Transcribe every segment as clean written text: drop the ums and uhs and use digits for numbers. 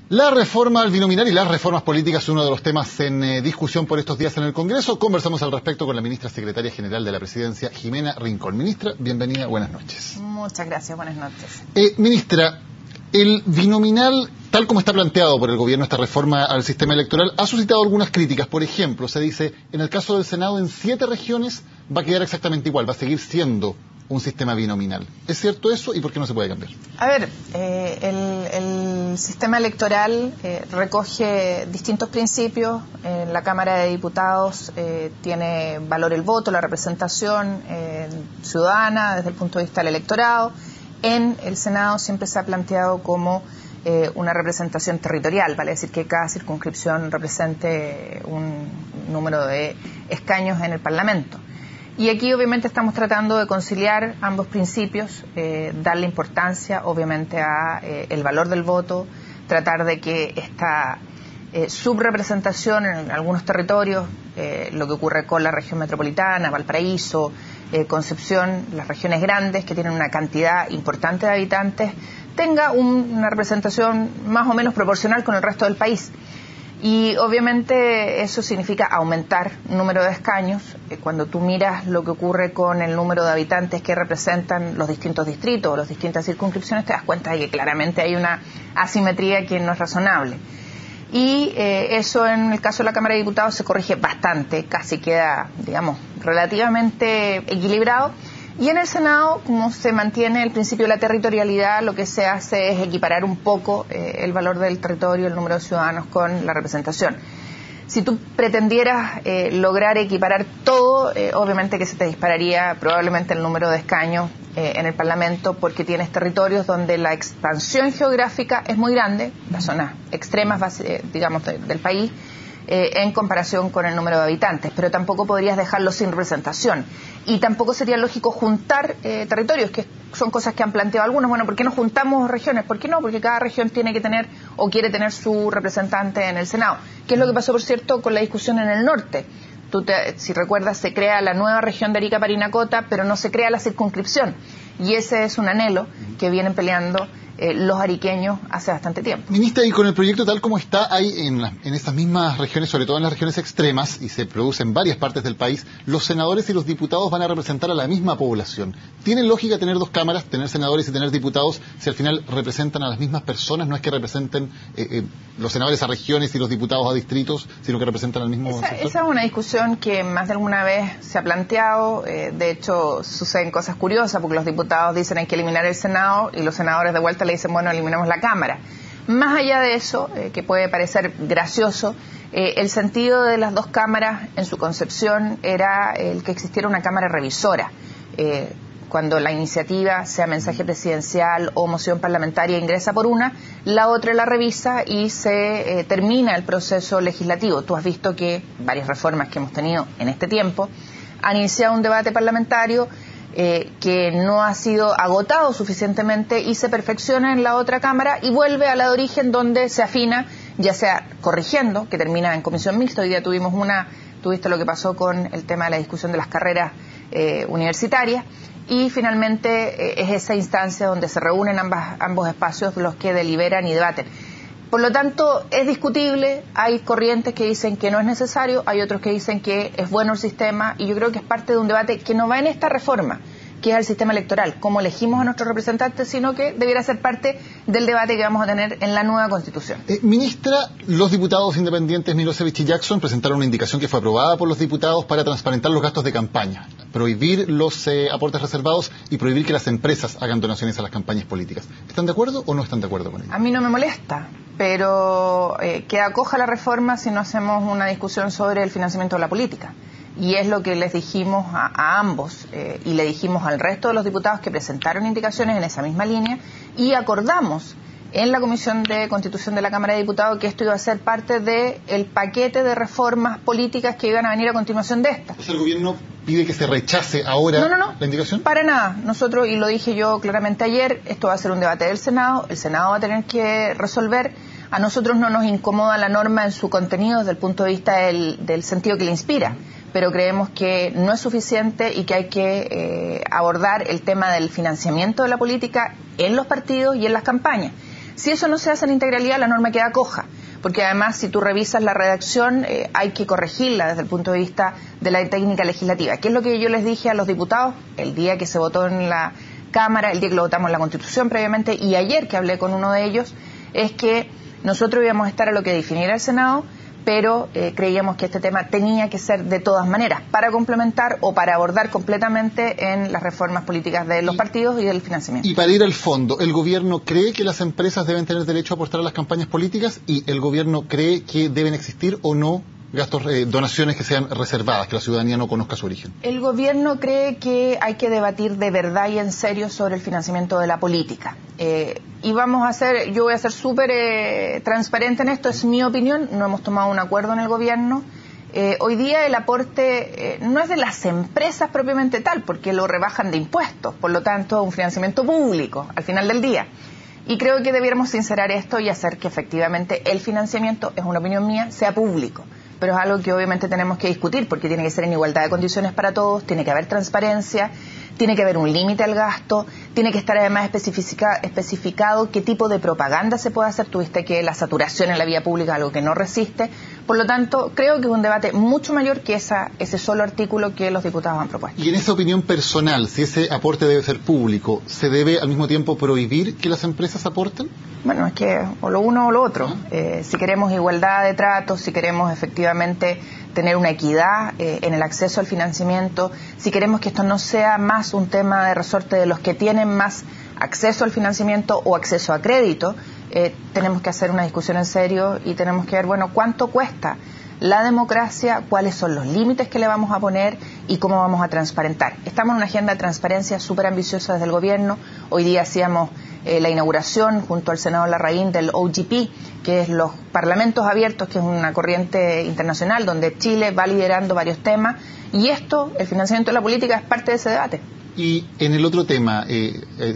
La reforma al binominal y las reformas políticas son uno de los temas en discusión por estos días en el Congreso. Conversamos al respecto con la ministra secretaria general de la Presidencia, Jimena Rincón. Ministra, bienvenida, buenas noches. Muchas gracias, buenas noches. Ministra, el binominal, tal como está planteado por el gobierno esta reforma al sistema electoral, ha suscitado algunas críticas. Por ejemplo, se dice, en el caso del Senado, en 7 regiones va a quedar exactamente igual, va a seguir siendo un sistema binominal. ¿Es cierto eso y por qué no se puede cambiar? A ver, el sistema electoral recoge distintos principios. En la Cámara de Diputados tiene valor el voto, la representación ciudadana desde el punto de vista del electorado. En el Senado siempre se ha planteado como una representación territorial, vale decir que cada circunscripción represente un número de escaños en el Parlamento. Y aquí obviamente estamos tratando de conciliar ambos principios, darle importancia obviamente a el valor del voto, tratar de que esta subrepresentación en algunos territorios, lo que ocurre con la región metropolitana, Valparaíso, Concepción, las regiones grandes que tienen una cantidad importante de habitantes, tenga una representación más o menos proporcional con el resto del país. Y obviamente eso significa aumentar el número de escaños. Cuando tú miras lo que ocurre con el número de habitantes que representan los distintos distritos o las distintas circunscripciones, te das cuenta de que claramente hay una asimetría que no es razonable. Y eso en el caso de la Cámara de Diputados se corrige bastante, casi queda, digamos, relativamente equilibrado. Y en el Senado, como se mantiene el principio de la territorialidad, lo que se hace es equiparar un poco el valor del territorio, el número de ciudadanos con la representación. Si tú pretendieras lograr equiparar todo, obviamente que se te dispararía probablemente el número de escaños en el Parlamento, porque tienes territorios donde la expansión geográfica es muy grande, las zonas extremas, digamos, del país, en comparación con el número de habitantes, pero tampoco podrías dejarlo sin representación. Y tampoco sería lógico juntar territorios, que son cosas que han planteado algunos. Bueno, ¿por qué no juntamos regiones? ¿Por qué no? Porque cada región tiene que tener o quiere tener su representante en el Senado. ¿Qué es lo que pasó, por cierto, con la discusión en el norte? Si recuerdas, se crea la nueva región de Arica-Parinacota, pero no se crea la circunscripción. Y ese es un anhelo que vienen peleando los ariqueños hace bastante tiempo. Ministra, y con el proyecto tal como está, hay en estas mismas regiones, sobre todo en las regiones extremas, y se produce en varias partes del país, los senadores y los diputados van a representar a la misma población. ¿Tiene lógica tener dos cámaras, tener senadores y tener diputados, si al final representan a las mismas personas? No es que representen los senadores a regiones y los diputados a distritos, sino que representan al mismo sector. Esa es una discusión que más de alguna vez se ha planteado. De hecho, suceden cosas curiosas, porque los diputados dicen hay que eliminar el Senado y los senadores de vuelta le dicen, bueno, eliminamos la Cámara. Más allá de eso, que puede parecer gracioso, el sentido de las dos cámaras en su concepción era el que existiera una Cámara revisora. Cuando la iniciativa, sea mensaje presidencial o moción parlamentaria, ingresa por una, la otra la revisa y se termina el proceso legislativo. Tú has visto que varias reformas que hemos tenido en este tiempo han iniciado un debate parlamentario que no ha sido agotado suficientemente y se perfecciona en la otra Cámara y vuelve a la de origen, donde se afina, ya sea corrigiendo, que termina en comisión mixta. Hoy día tuviste lo que pasó con el tema de la discusión de las carreras universitarias, y finalmente es esa instancia donde se reúnen ambos espacios los que deliberan y debaten. Por lo tanto, es discutible, hay corrientes que dicen que no es necesario, hay otros que dicen que es bueno el sistema, y yo creo que es parte de un debate que no va en esta reforma, que es el sistema electoral, cómo elegimos a nuestros representantes, sino que debiera ser parte del debate que vamos a tener en la nueva Constitución. Ministra, los diputados independientes Milosevich y Jackson presentaron una indicación que fue aprobada por los diputados para transparentar los gastos de campaña, prohibir los aportes reservados y prohibir que las empresas hagan donaciones a las campañas políticas. ¿Están de acuerdo o no están de acuerdo con ello? A mí no me molesta, pero queda coja la reforma si no hacemos una discusión sobre el financiamiento de la política. Y es lo que les dijimos a ambos y le dijimos al resto de los diputados que presentaron indicaciones en esa misma línea, y acordamos en la Comisión de Constitución de la Cámara de Diputados que esto iba a ser parte del paquete de reformas políticas que iban a venir a continuación de esta. ¿El gobierno pide que se rechace ahora la indicación? Para nada. Nosotros, y lo dije yo claramente ayer, esto va a ser un debate del Senado, el Senado va a tener que resolver. A nosotros no nos incomoda la norma en su contenido desde el punto de vista del sentido que le inspira, pero creemos que no es suficiente y que hay que abordar el tema del financiamiento de la política en los partidos y en las campañas. Si eso no se hace en integralidad, la norma queda coja, porque además si tú revisas la redacción hay que corregirla desde el punto de vista de la técnica legislativa, que es lo que yo les dije a los diputados el día que se votó en la Cámara, el día que lo votamos en la Constitución previamente, y ayer que hablé con uno de ellos, es que nosotros íbamos a estar a lo que definiera el Senado, pero creíamos que este tema tenía que ser de todas maneras, para complementar o para abordar completamente en las reformas políticas de los partidos y del financiamiento. Y para ir al fondo, ¿el gobierno cree que las empresas deben tener derecho a aportar a las campañas políticas y el gobierno cree que deben existir o no gastos, donaciones que sean reservadas, que la ciudadanía no conozca su origen? El gobierno cree que hay que debatir de verdad y en serio sobre el financiamiento de la política. Y yo voy a ser súper transparente en esto, es mi opinión, no hemos tomado un acuerdo en el gobierno. Hoy día el aporte no es de las empresas propiamente tal, porque lo rebajan de impuestos, por lo tanto es un financiamiento público al final del día. Y creo que debiéramos sincerar esto y hacer que efectivamente el financiamiento, es una opinión mía, sea público. Pero es algo que obviamente tenemos que discutir porque tiene que ser en igualdad de condiciones para todos, tiene que haber transparencia, tiene que haber un límite al gasto, tiene que estar además especificado qué tipo de propaganda se puede hacer. Tuviste que la saturación en la vía pública es algo que no resiste. Por lo tanto, creo que es un debate mucho mayor que ese solo artículo que los diputados han propuesto. Y en esa opinión personal, si ese aporte debe ser público, ¿se debe al mismo tiempo prohibir que las empresas aporten? Bueno, es que o lo uno o lo otro. Si queremos igualdad de trato, si queremos efectivamente tener una equidad en el acceso al financiamiento, si queremos que esto no sea más un tema de resorte de los que tienen más acceso al financiamiento o acceso a crédito, tenemos que hacer una discusión en serio y tenemos que ver, bueno, cuánto cuesta la democracia, cuáles son los límites que le vamos a poner y cómo vamos a transparentar. Estamos en una agenda de transparencia súper ambiciosa desde el gobierno. Hoy día hacíamos la inauguración junto al senador Larraín del OGP, que es los parlamentos abiertos, que es una corriente internacional donde Chile va liderando varios temas, y esto, el financiamiento de la política, es parte de ese debate. Y en el otro tema,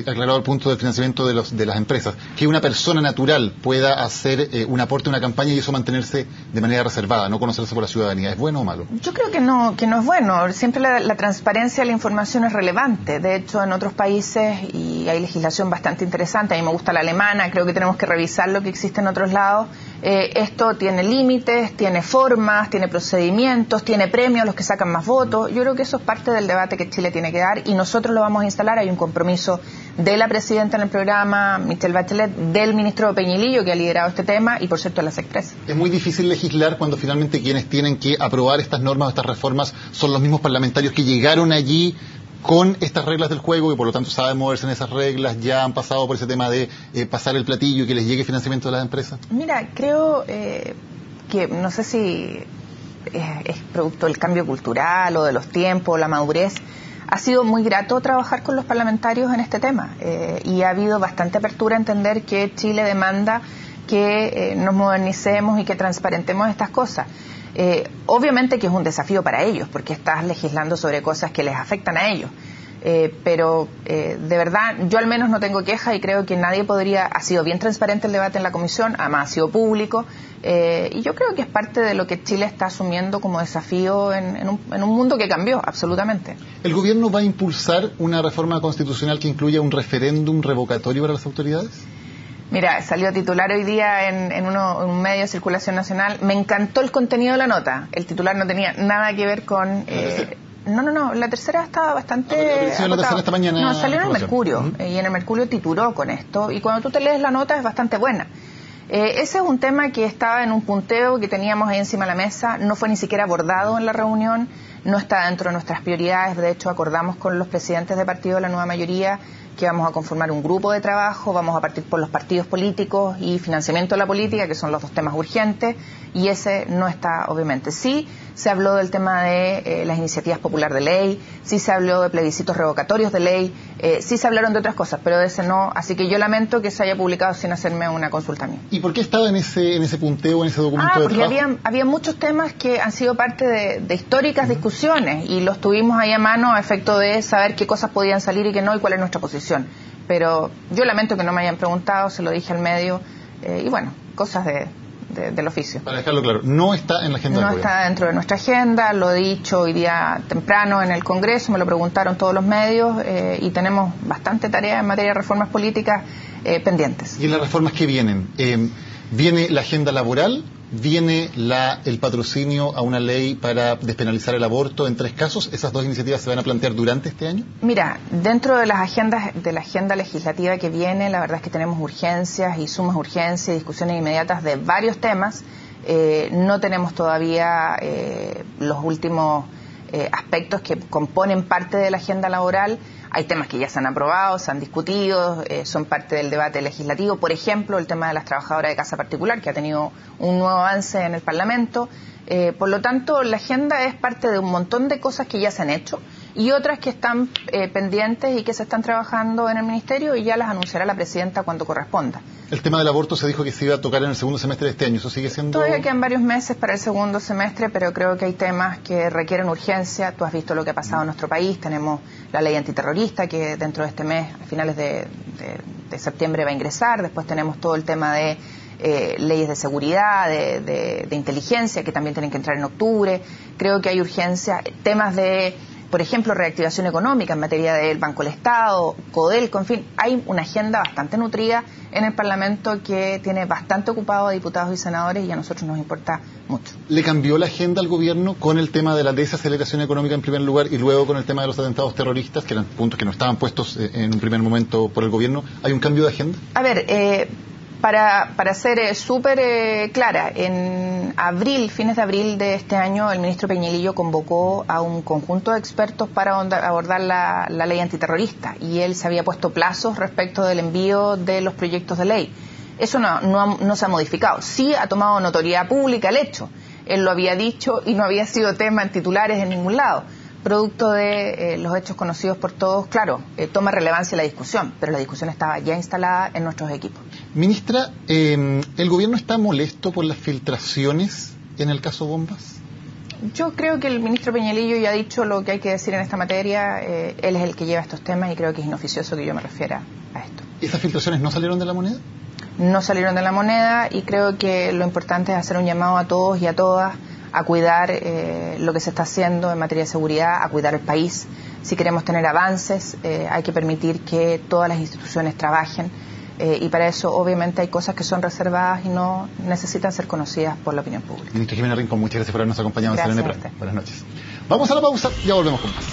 aclarado el punto del financiamiento de las empresas, que una persona natural pueda hacer un aporte a una campaña y eso mantenerse de manera reservada, no conocerse por la ciudadanía, ¿es bueno o malo? Yo creo que no es bueno. Siempre la transparencia de la información es relevante. De hecho, en otros países, y hay legislación bastante interesante, a mí me gusta la alemana, creo que tenemos que revisar lo que existe en otros lados. Esto tiene límites, tiene formas, tiene procedimientos, tiene premios a los que sacan más votos. Yo creo que eso es parte del debate que Chile tiene que dar y nosotros lo vamos a instalar. Hay un compromiso de la presidenta en el programa, Michelle Bachelet, del ministro Peñilillo, que ha liderado este tema, y por cierto de las expresas. Es muy difícil legislar cuando finalmente quienes tienen que aprobar estas normas o estas reformas son los mismos parlamentarios que llegaron allí con estas reglas del juego y por lo tanto saben moverse en esas reglas, ya han pasado por ese tema de pasar el platillo y que les llegue financiamiento de las empresas. Mira, creo que no sé si es producto del cambio cultural o de los tiempos, la madurez. Ha sido muy grato trabajar con los parlamentarios en este tema y ha habido bastante apertura a entender que Chile demanda que nos modernicemos y que transparentemos estas cosas. Obviamente que es un desafío para ellos porque estás legislando sobre cosas que les afectan a ellos. Pero de verdad yo al menos no tengo queja y creo que nadie ha sido bien transparente el debate en la comisión, además ha sido público y yo creo que es parte de lo que Chile está asumiendo como desafío en un mundo que cambió absolutamente. ¿El gobierno va a impulsar una reforma constitucional que incluya un referéndum revocatorio para las autoridades? Mira, salió titular hoy día en un medio de circulación nacional. Me encantó el contenido de la nota. El titular no tenía nada que ver con... No, la tercera estaba bastante... La tercera esta mañana. No, salió en el Mercurio, y en el Mercurio tituló con esto, y cuando tú te lees la nota es bastante buena. Ese es un tema que estaba en un punteo que teníamos ahí encima de la mesa, no fue ni siquiera abordado en la reunión, no está dentro de nuestras prioridades. De hecho, acordamos con los presidentes de partido de la nueva mayoría que vamos a conformar un grupo de trabajo, vamos a partir por los partidos políticos y financiamiento de la política, que son los dos temas urgentes, y ese no está, obviamente. Sí se habló del tema de las iniciativas popular de ley, sí se habló de plebiscitos revocatorios de ley, sí se hablaron de otras cosas, pero de ese no, así que yo lamento que se haya publicado sin hacerme una consulta a mí. ¿Y por qué estaba en ese punteo, en ese documento de trabajo? Porque había muchos temas que han sido parte de históricas discusiones y los tuvimos ahí a mano a efecto de saber qué cosas podían salir y qué no y cuál es nuestra posición. Pero yo lamento que no me hayan preguntado, se lo dije al medio, y bueno, cosas del oficio. Para dejarlo claro, no está en la agenda del gobierno. No está dentro de nuestra agenda, lo he dicho hoy día temprano en el Congreso, me lo preguntaron todos los medios, y tenemos bastante tarea en materia de reformas políticas pendientes. ¿Y en las reformas que vienen? ¿Viene la agenda laboral? ¿Viene el patrocinio a una ley para despenalizar el aborto en 3 casos? ¿Esas 2 iniciativas se van a plantear durante este año? Mira, dentro de las agendas, de la agenda legislativa que viene, la verdad es que tenemos urgencias y sumas urgencias y discusiones inmediatas de varios temas. No tenemos todavía los últimos aspectos que componen parte de la agenda laboral. Hay temas que ya se han aprobado, se han discutido, son parte del debate legislativo. Por ejemplo, el tema de las trabajadoras de casa particular, que ha tenido un nuevo avance en el Parlamento. Por lo tanto, la agenda es parte de un montón de cosas que ya se han hecho y otras que están pendientes y que se están trabajando en el Ministerio y ya las anunciará la Presidenta cuando corresponda. El tema del aborto se dijo que se iba a tocar en el segundo semestre de este año. ¿Eso sigue siendo...? Todavía quedan varios meses para el segundo semestre, pero creo que hay temas que requieren urgencia. Tú has visto lo que ha pasado en nuestro país. Tenemos la ley antiterrorista que dentro de este mes, a finales de septiembre, va a ingresar. Después tenemos todo el tema de leyes de seguridad, de inteligencia, que también tienen que entrar en octubre. Creo que hay urgencia. Temas de, por ejemplo, reactivación económica en materia del Banco del Estado, Codelco, en fin, hay una agenda bastante nutrida en el Parlamento que tiene bastante ocupado a diputados y senadores y a nosotros nos importa mucho. ¿Le cambió la agenda al gobierno con el tema de la desaceleración económica en primer lugar y luego con el tema de los atentados terroristas, que eran puntos que no estaban puestos en un primer momento por el gobierno? ¿Hay un cambio de agenda? A ver, para ser súper clara, en abril, fines de abril de este año, el ministro Peñalillo convocó a un conjunto de expertos para abordar la ley antiterrorista y él se había puesto plazos respecto del envío de los proyectos de ley. Eso no se ha modificado. Sí ha tomado notoriedad pública el hecho. Él lo había dicho y no había sido tema en titulares en ningún lado. Producto de los hechos conocidos por todos, claro, toma relevancia la discusión, pero la discusión estaba ya instalada en nuestros equipos. Ministra, ¿el gobierno está molesto por las filtraciones en el caso Bombas? Yo creo que el ministro Peñalillo ya ha dicho lo que hay que decir en esta materia. Él es el que lleva estos temas y creo que es inoficioso que yo me refiera a esto. ¿Esas filtraciones no salieron de la moneda? No salieron de la moneda y creo que lo importante es hacer un llamado a todos y a todas a cuidar lo que se está haciendo en materia de seguridad, a cuidar el país. Si queremos tener avances, hay que permitir que todas las instituciones trabajen y para eso obviamente hay cosas que son reservadas y no necesitan ser conocidas por la opinión pública. Ministra Jimena Rincón, muchas gracias por habernos acompañado en CNN Prime. Buenas noches. Vamos a la pausa, ya volvemos con más.